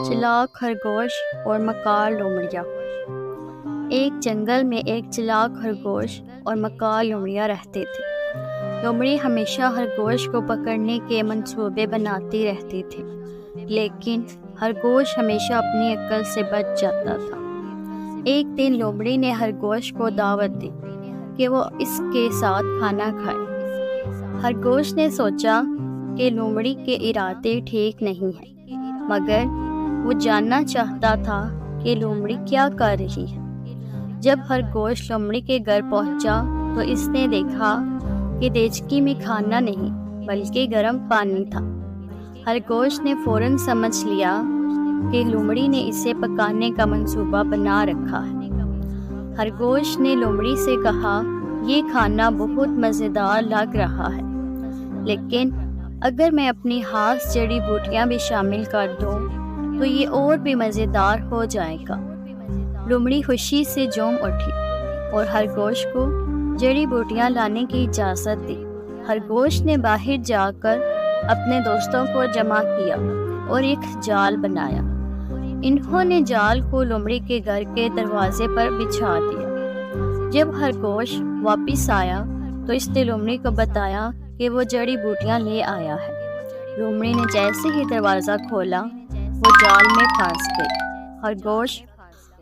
چلاک خرگوش اور مکار لومڑیاں۔ ایک جنگل میں ایک چلاک خرگوش اور مکار لومڑیاں رہتے تھے۔ لومڑی ہمیشہ خرگوش کو پکڑنے کے منصوبے بناتی رہتی تھی، لیکن خرگوش ہمیشہ اپنی عقل سے بچ جاتا تھا۔ ایک دن لومڑی نے خرگوش کو دعوت دی کہ وہ اس کے ساتھ کھانا کھائے۔ خرگوش نے سوچا کہ لومڑی کے ارادے ٹھیک نہیں ہیں، مگر وہ جاننا چاہتا تھا کہ لومڑی کیا کر رہی ہے۔ جب خرگوش لومڑی کے گھر پہنچا تو اس نے دیکھا کہ دیچکی میں کھانا نہیں بلکہ گرم پانی تھا۔ خرگوش نے فوراً سمجھ لیا کہ لومڑی نے اسے پکانے کا منصوبہ بنا رکھا ہے۔ خرگوش نے لومڑی سے کہا، یہ کھانا بہت مزیدار لگ رہا ہے، لیکن اگر میں اپنی خاص جڑی بوٹیاں بھی شامل کر دوں تو یہ اور بھی مزیدار ہو جائے گا۔ لومڑی خوشی سے جھوم اٹھی اور خرگوش کو جڑی بوٹیاں لانے کی اجازت دی۔ خرگوش نے باہر جا کر اپنے دوستوں کو جمع کیا اور ایک جال بنایا۔ انہوں نے جال کو لومڑی کے گھر کے دروازے پر بچھا دیا۔ جب خرگوش واپس آیا تو اس نے لومڑی کو بتایا کہ وہ جڑی بوٹیاں لے آیا ہے۔ لومڑی نے جیسے ہی دروازہ کھولا وہ جال میں پھنس گئی۔ خرگوش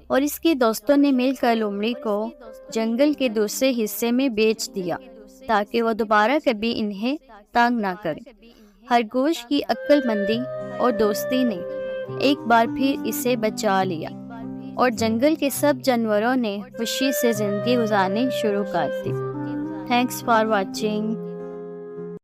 اور اس کے دوستوں نے مل کر لومڑی کو جنگل کے دوسرے حصے میں بیچ دیا تاکہ وہ دوبارہ کبھی انہیں تنگ نہ کرے۔ خرگوش کی عقل مندی اور دوستی نے ایک بار پھر اسے بچا لیا اور جنگل کے سب جانوروں نے خوشی سے زندگی گزارنی شروع کر دی۔ Thanks for watching.